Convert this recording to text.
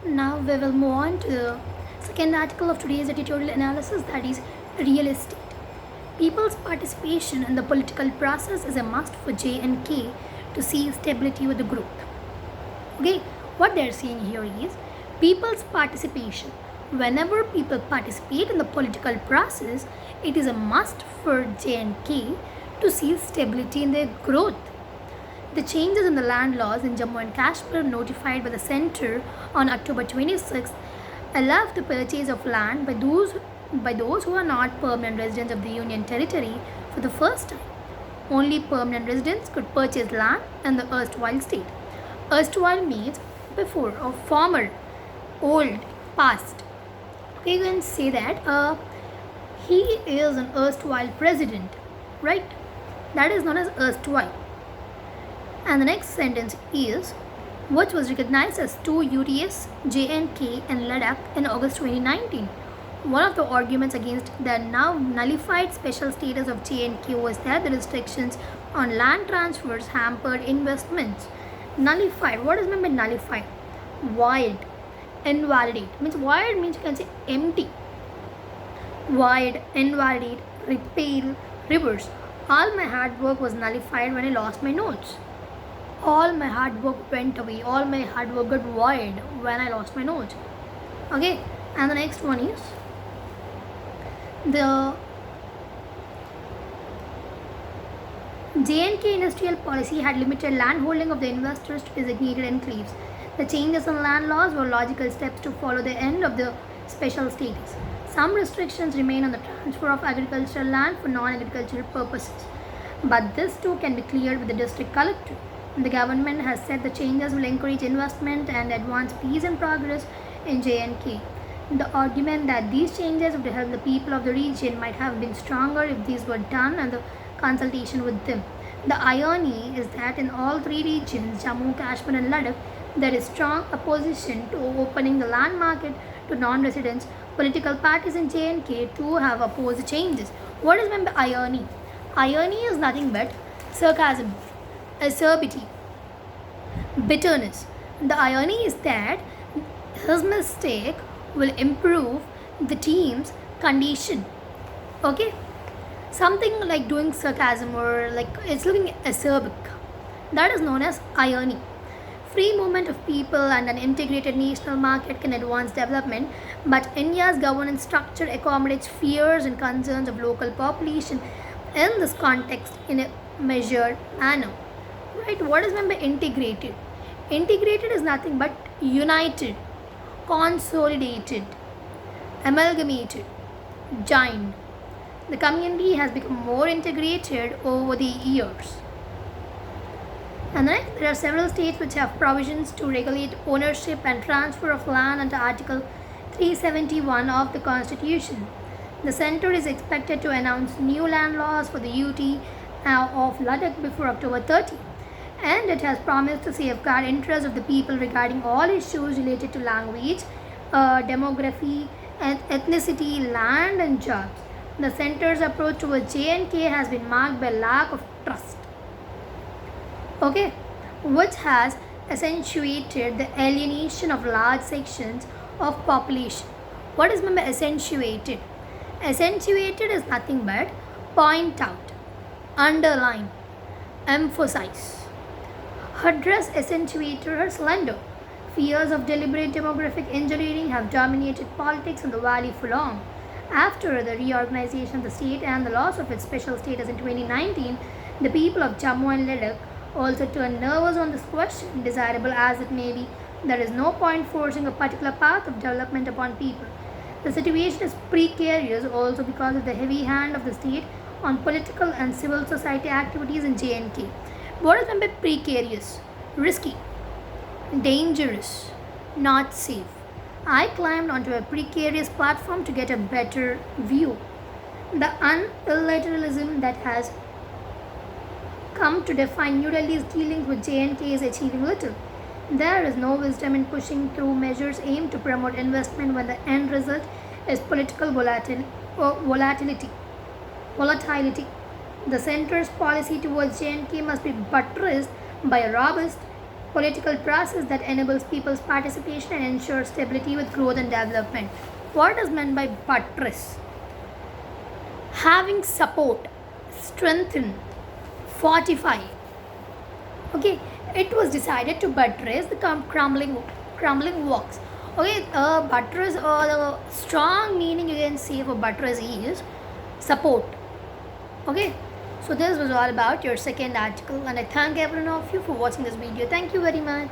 Now we will move on to the second article of today's editorial analysis, that is real estate. People's participation in the political process is a must for J&K to see stability with the growth. Okay, what they're saying here is people's participation. Whenever people participate in the political process, it is a must for J&K to see stability in their growth. The changes in the land laws in Jammu and Kashmir notified by the centre on October 26 allowed the purchase of land by those who are not permanent residents of the Union Territory for the first time. Only permanent residents could purchase land in the erstwhile state. Erstwhile means before or former, old, past. Okay, you can say that he is an erstwhile president, right? That is known as erstwhile. And the next sentence is which was recognized as two UTS, J&K and Ladakh in August 2019. One of the arguments against the now nullified special status of J&K was that the restrictions on land transfers hampered investments. Nullified, what is meant by nullified? Void, invalidate. Means void means you can say empty. Void, invalidate, repeal, reverse. All my hard work was nullified when I lost my notes. All my hard work went away. All my hard work got void when I lost my notes. Okay, and the next one is the J&K industrial policy had limited land holding of the investors to designated enclaves. The changes in land laws were logical steps to follow the end of the special status. Some restrictions remain on the transfer of agricultural land for non-agricultural purposes, but this too can be cleared with the district collector. The government has said the changes will encourage investment and advance peace and progress in J&K. The argument that these changes would help the people of the region might have been stronger if these were done under consultation with them. The irony is that in all three regions, Jammu, Kashmir and Ladakh, there is strong opposition to opening the land market to non-residents. Political parties in J&K too have opposed the changes. What is meant by irony? Irony is nothing but sarcasm, acerbity, bitterness. The irony is that his mistake will improve the team's condition. Okay? Something like doing sarcasm or like it's looking acerbic. That is known as irony. Free movement of people and an integrated national market can advance development, but India's governance structure accommodates fears and concerns of local population in this context in a measured manner. Right? What is meant by integrated? Integrated is nothing but united, consolidated, amalgamated, joined. The community has become more integrated over the years. And then there are several states which have provisions to regulate ownership and transfer of land under Article 371 of the Constitution. The centre is expected to announce new land laws for the UT of Ladakh before October 30, and it has promised to safeguard interests of the people regarding all issues related to language, demography, and ethnicity, land, and jobs. The centre's approach towards J&K has been marked by lack of trust, okay, which has accentuated the alienation of large sections of population. What is meant by accentuated? Accentuated is nothing but point out, underline, emphasize. Her dress accentuated her slender. Fears of deliberate demographic engineering have dominated politics in the valley for long. After the reorganization of the state and the loss of its special status in 2019, the people of Jammu and Ladakh also turned nervous on this question. Desirable as it may be, there is no point forcing a particular path of development upon people. The situation is precarious also because of the heavy hand of the state on political and civil society activities in J&K. What is meant by precarious? Risky, dangerous, not safe. I climbed onto a precarious platform to get a better view. The unilateralism that has come to define New Delhi's dealings with J&K is achieving little. There is no wisdom in pushing through measures aimed to promote investment when the end result is political volatility. The centre's policy towards J&K must be buttressed by a robust political process that enables people's participation and ensures stability with growth and development. What is meant by buttress? Having support, strengthen, fortify. Okay, it was decided to buttress the crumbling walls. Okay, buttress or the strong meaning you can say for buttress is support. Okay, so this was all about your second article, and I thank every one of you for watching this video. Thank you very much.